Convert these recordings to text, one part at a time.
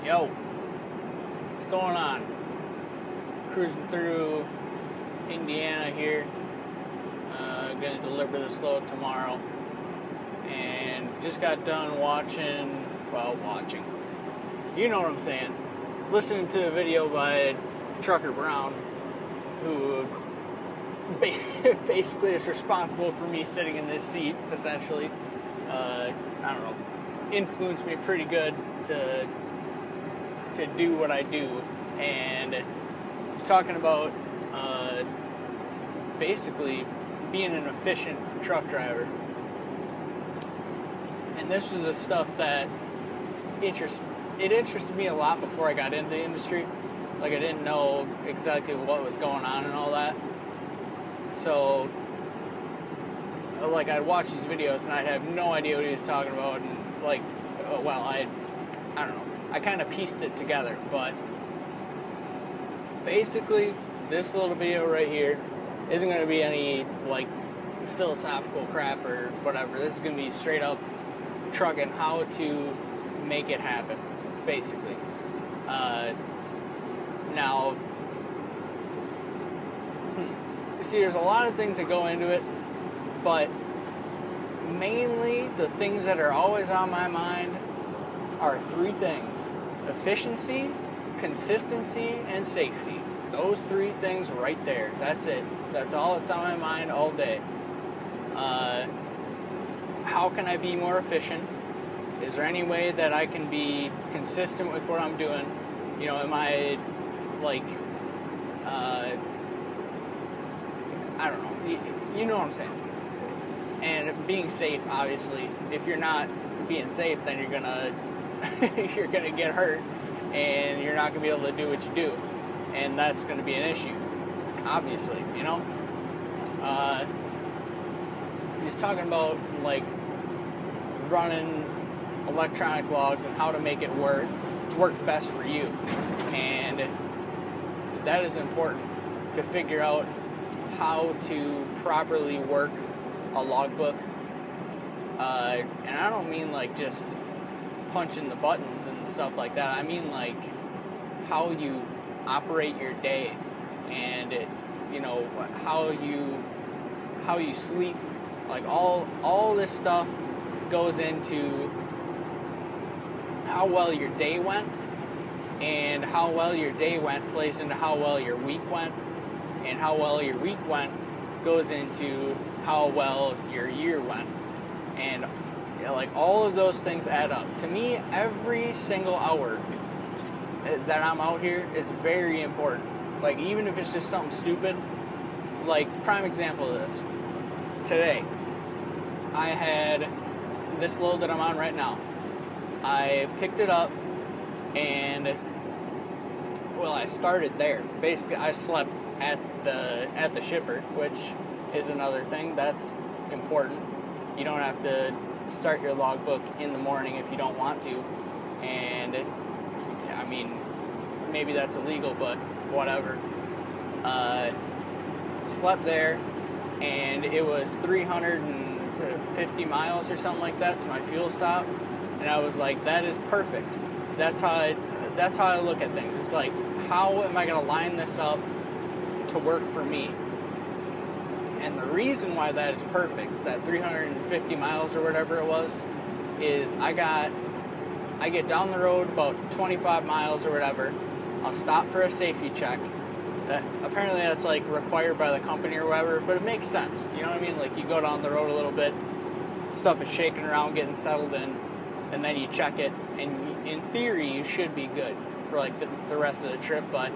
Yo, what's going on? Cruising through Indiana here. Gonna deliver this load tomorrow. And just got done watching. You know what I'm saying. Listening to a video by Trucker Brown, who basically is responsible for me sitting in this seat, essentially. I don't know, influenced me pretty good to do what I do, and he's talking about basically being an efficient truck driver. And this was the stuff that interested me a lot before I got into the industry. Like, I didn't know exactly what was going on and all that. So, like, I'd watch these videos and I'd have no idea what he was talking about, and like, I don't know. I kind of pieced it together, but basically, this little video right here isn't going to be any, like, philosophical crap or whatever. This is going to be straight up trucking, how to make it happen, basically. Now, see, there's a lot of things that go into it, but mainly the things that are always on my mind are three things: efficiency, consistency, and safety. Those three things right there. That's it. That's all that's on my mind all day. How can I be more efficient? Is there any way that I can be consistent with what I'm doing? You know, am I, like, I don't know. You know what I'm saying. And being safe, obviously. If you're not being safe, then you're gonna get hurt, and you're not gonna be able to do what you do, and that's gonna be an issue, obviously. You know. He's talking about, like, running electronic logs and how to make it work best for you, and that is important to figure out how to properly work a logbook. And I don't mean like just punching the buttons and stuff like that. I mean like how you operate your day, and you know, how you sleep. Like all this stuff goes into how well your day went, and how well your day went plays into how well your week went, and how well your week went goes into how well your year went. And like, all of those things add up. To me, every single hour that I'm out here is very important. Like, even if it's just something stupid. Like, prime example of this. Today, I had this load that I'm on right now. I picked it up, and I started there. Basically, I slept at the shipper, which is another thing that's important. You don't have to start your logbook in the morning if you don't want to, and I mean, maybe that's illegal, but whatever. Slept there, and it was 350 miles or something like that to my fuel stop, and I was like, that is perfect. That's how I look at things. It's like, how am I going to line this up to work for me? And the reason why that is perfect, that 350 miles or whatever it was, is I get down the road about 25 miles or whatever. I'll stop for a safety check. Apparently that's like required by the company or whatever, but it makes sense. You know what I mean? Like, you go down the road a little bit, stuff is shaking around, getting settled in, and then you check it, and in theory you should be good for like the rest of the trip, but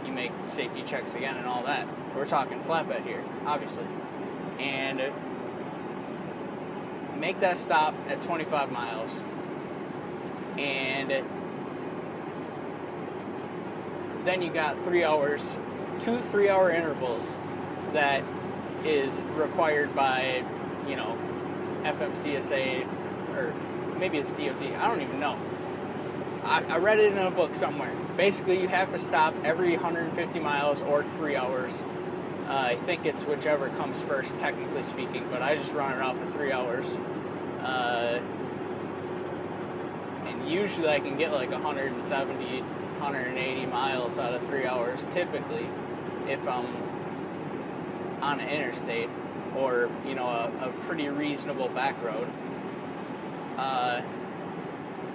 you make safety checks again and all that. We're talking flatbed here, obviously. And make that stop at 25 miles. And then you got 3 hours, 2 3-hour intervals that is required by, you know, FMCSA, or maybe it's DOT, I don't even know. I read it in a book somewhere. Basically, you have to stop every 150 miles or 3 hours. I think it's whichever comes first, technically speaking, but I just run it off for 3 hours. And usually I can get like 170, 180 miles out of 3 hours typically if I'm on an interstate or, you know, a pretty reasonable back road.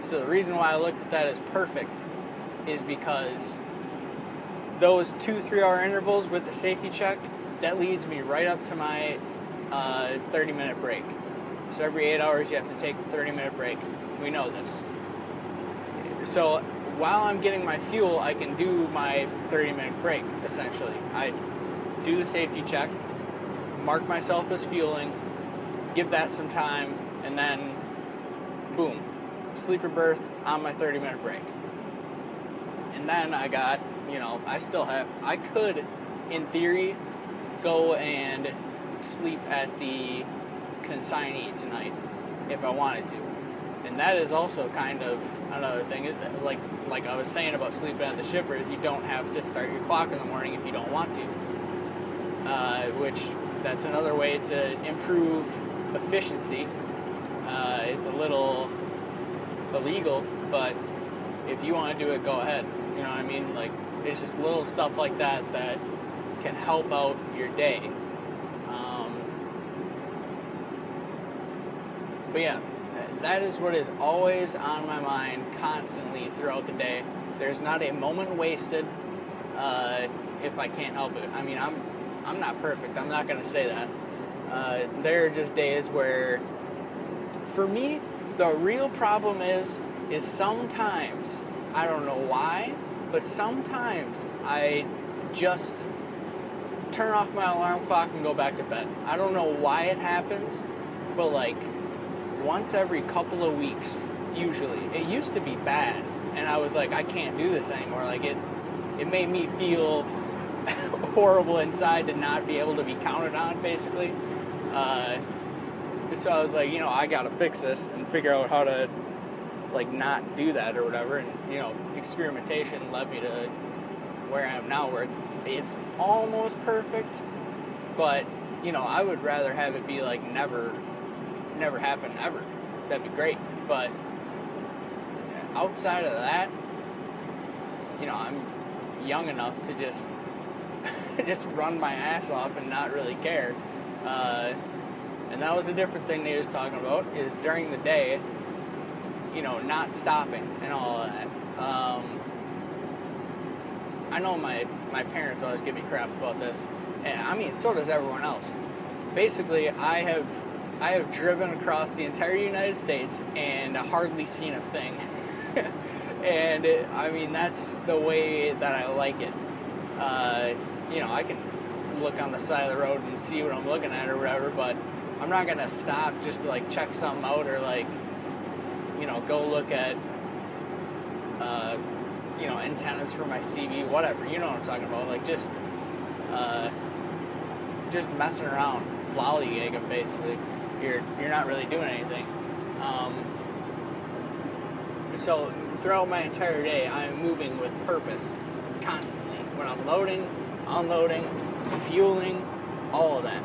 So the reason why I looked at that as perfect is because those 2-3 hour intervals with the safety check, that leads me right up to my 30-minute break. So every 8 hours you have to take a 30-minute break. We know this. So while I'm getting my fuel, I can do my 30-minute break, essentially. I do the safety check, mark myself as fueling, give that some time, and then boom, sleeper berth on my 30-minute break. And then I got, you know, I could, in theory, go and sleep at the consignee tonight if I wanted to. And that is also kind of another thing, like I was saying about sleeping at the shipper, is you don't have to start your clock in the morning if you don't want to. Which, that's another way to improve efficiency. It's a little illegal, but if you want to do it, go ahead. You know what I mean? Like, it's just little stuff like that that can help out your day. But yeah, that is what is always on my mind constantly throughout the day. There's not a moment wasted if I can't help it. I mean, I'm not perfect. I'm not going to say that. There are just days where, for me, the real problem is sometimes, I don't know why, but sometimes I just turn off my alarm clock and go back to bed. I don't know why it happens, but like once every couple of weeks, usually. It used to be bad, and I was like, I can't do this anymore. Like, it made me feel horrible inside to not be able to be counted on, basically. So I was like, you know, I gotta fix this and figure out how to, like, not do that or whatever. And, you know, experimentation led me to where I am now, where it's almost perfect, but, you know, I would rather have it be like never happen ever. That'd be great. But outside of that, you know, I'm young enough to just run my ass off and not really care. And that was a different thing they was talking about, is during the day, you know, not stopping and all of that. I know my parents always give me crap about this, and I mean, so does everyone else. Basically, I have driven across the entire United States and hardly seen a thing. And I mean, that's the way that I like it. You know, I can look on the side of the road and see what I'm looking at or whatever, but I'm not gonna stop just to like check something out or like, you know, go look at you know, antennas for my CV, whatever. You know what I'm talking about? Like just messing around, lollygagging basically. You're not really doing anything. So throughout my entire day, I'm moving with purpose constantly. When I'm loading, unloading, fueling, all of that.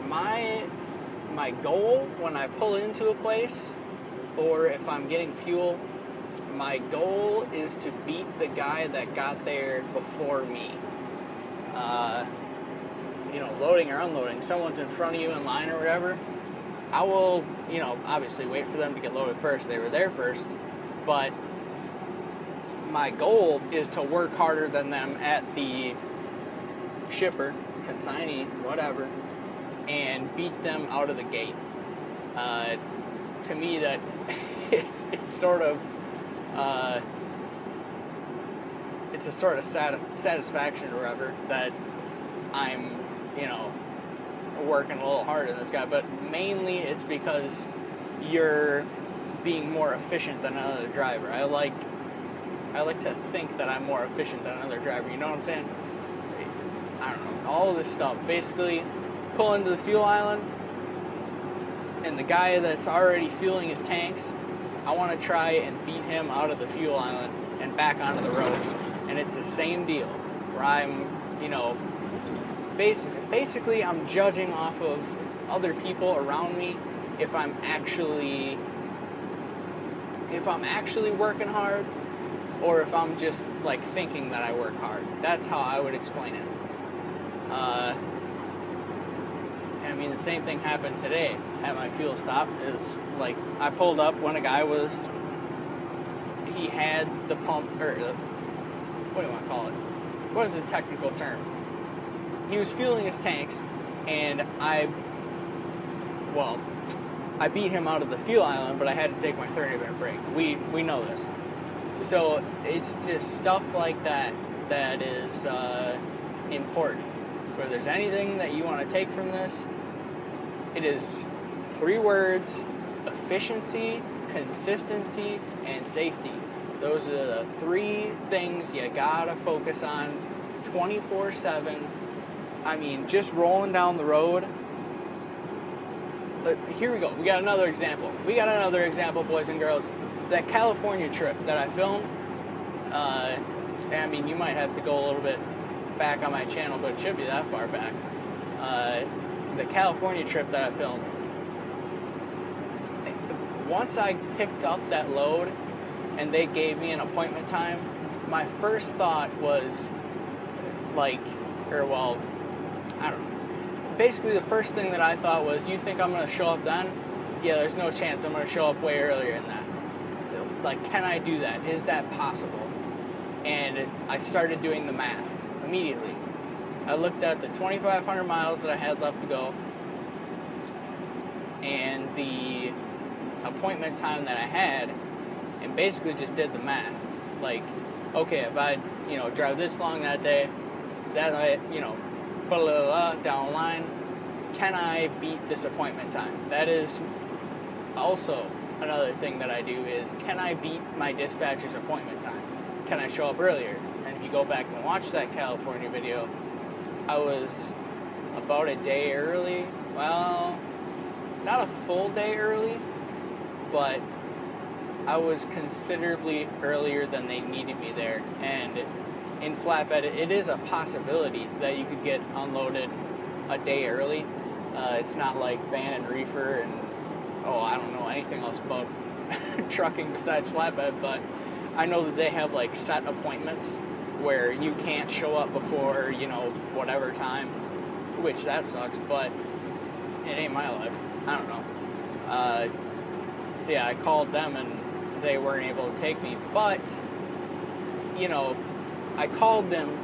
My goal when I pull into a place, or if I'm getting fuel, my goal is to beat the guy that got there before me. You know, loading or unloading, someone's in front of you in line or whatever, I will, you know, obviously wait for them to get loaded first. They were there first, but my goal is to work harder than them at the shipper, consignee, whatever, and beat them out of the gate. To me, that it's sort of it's a sort of satisfaction or whatever that I'm, you know, working a little harder than this guy, but mainly it's because you're being more efficient than another driver. I like to think that I'm more efficient than another driver, you know what I'm saying? I don't know, all of this stuff. Basically, pull into the fuel island, and the guy that's already fueling his tanks, I want to try and beat him out of the fuel island and back onto the road. And it's the same deal, where I'm, you know, basically I'm judging off of other people around me if I'm actually if I'm actually working hard or if I'm just like thinking that I work hard. That's how I would explain it. I mean, the same thing happened today at my fuel stop. Is like I pulled up when a guy he had the pump, or what do you want to call it? What is the technical term? He was fueling his tanks, and I beat him out of the fuel island, but I had to take my 30-minute break. We know this. So it's just stuff like that that is important. If there's anything that you want to take from this, it is 3 words: efficiency, consistency, and safety. Those are the 3 things you gotta focus on 24/7. I mean, just rolling down the road. Here we go. We got another example. Boys and girls. That California trip that I filmed, I mean, you might have to go a little bit back on my channel, but it should be that far back. The California trip that I filmed, once I picked up that load and they gave me an appointment time, my first thought was I don't know. Basically, the first thing that I thought was, you think I'm going to show up then? Yeah, there's no chance. I'm going to show up way earlier than that. Like, can I do that? Is that possible? And I started doing the math immediately. I looked at the 2,500 miles that I had left to go and the appointment time that I had, and basically just did the math. Like, okay, if I, drive this long that day, that night, blah, blah, blah, down the line, can I beat this appointment time? That is also another thing that I do is, can I beat my dispatcher's appointment time? Can I show up earlier? And if you go back and watch that California video, I was about a day early. Well, not a full day early, but I was considerably earlier than they needed me there. And in flatbed, it is a possibility that you could get unloaded a day early. It's not like van and reefer and, I don't know anything else about trucking besides flatbed, but I know that they have like set appointments where you can't show up before, whatever time, which that sucks, but it ain't my life. I don't know. So yeah, I called them and they weren't able to take me, but, I called them.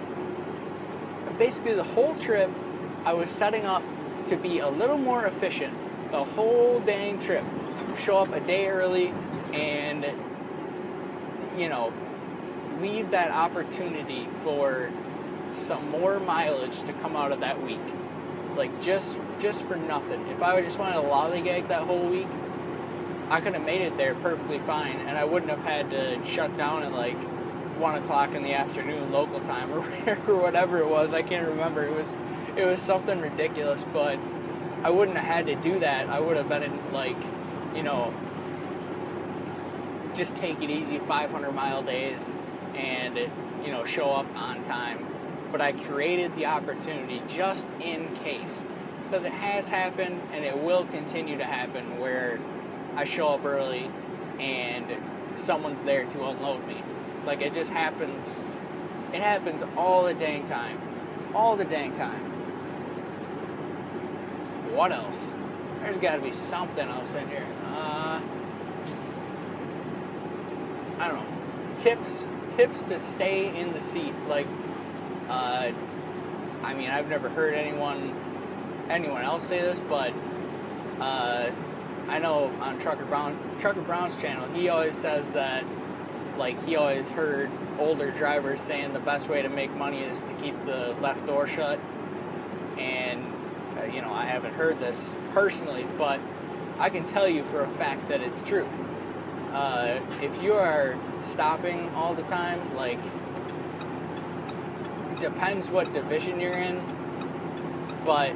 Basically, the whole trip, I was setting up to be a little more efficient. The whole dang trip. Show up a day early and, leave that opportunity for some more mileage to come out of that week. Like, just for nothing. If I just wanted to lollygag that whole week, I could have made it there perfectly fine, and I wouldn't have had to shut down at like 1 o'clock in the afternoon local time or whatever it was. I can't remember. It was something ridiculous, but I wouldn't have had to do that. I would have been in just take it easy 500-mile days and show up on time. But I created the opportunity just in case, because it has happened and it will continue to happen where I show up early and someone's there to unload me. Like, it just happens. It happens all the dang time. All the dang time. What else? There's got to be something else in here. I don't know. Tips to stay in the seat. Like, I mean, I've never heard anyone else say this, but I know on Trucker Brown's channel, he always says that, like, he always heard older drivers saying the best way to make money is to keep the left door shut. And I haven't heard this personally, but I can tell you for a fact that it's true. If you are stopping all the time, like, depends what division you're in, but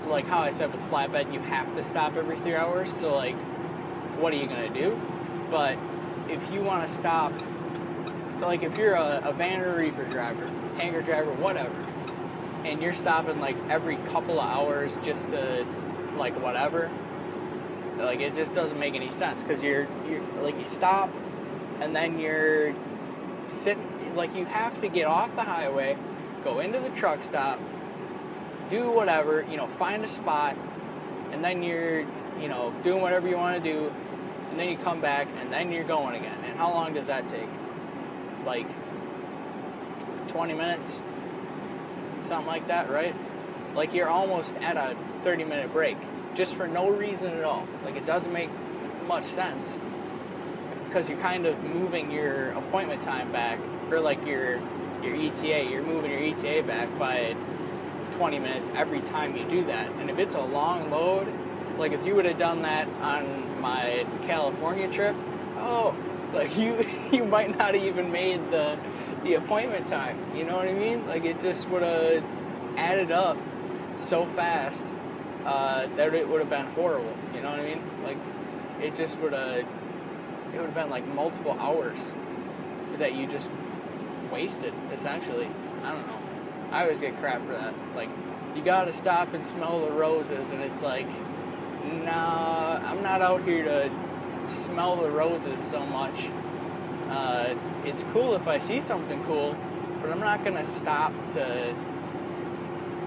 like how I said with flatbed, you have to stop every 3 hours, so like, what are you gonna do? But if you want to stop, like if you're a van or reefer driver, tanker driver, whatever, and you're stopping like every couple of hours just to like whatever, Like, it just doesn't make any sense, because you're like, you stop, and then you're sitting, like, you have to get off the highway, go into the truck stop, do whatever, find a spot, and then you're, doing whatever you want to do, and then you come back, and then you're going again. And how long does that take? Like 20 minutes? Something like that, right? Like, you're almost at a 30-minute break, just for no reason at all. Like, it doesn't make much sense, because you're kind of moving your appointment time back, or like your ETA, you're moving your ETA back by 20 minutes every time you do that. And if it's a long load, like if you would have done that on my California trip, like you might not have even made the appointment time, you know what I mean? Like, it just would have added up so fast that it would have been horrible, you know what I mean? Like, it just would have been like multiple hours that you just wasted, essentially. I don't know. I always get crap for that. Like, you gotta stop and smell the roses, and it's like, nah, I'm not out here to smell the roses so much. It's cool if I see something cool, but I'm not gonna stop to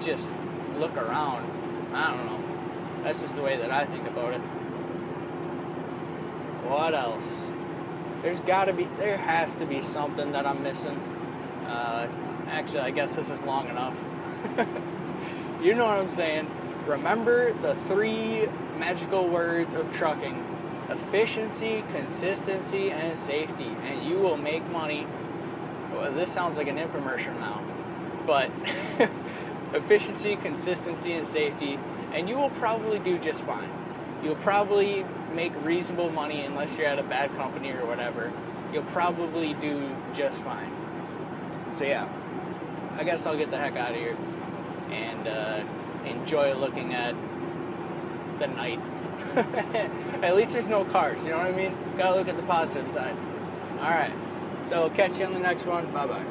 just look around. I don't know. That's just the way that I think about it. What else? There has to be something that I'm missing. Actually, I guess this is long enough. You know what I'm saying. Remember the 3 magical words of trucking: efficiency, consistency, and safety, and you will make money. Well, this sounds like an infomercial now, but efficiency, consistency, and safety, and you will probably do just fine. You'll probably make reasonable money unless you're at a bad company or whatever. You'll probably do just fine. So yeah, I guess I'll get the heck out of here and enjoy looking at the night. At least there's no cars, you know what I mean? Gotta look at the positive side. Alright, so catch you on the next one. Bye-bye.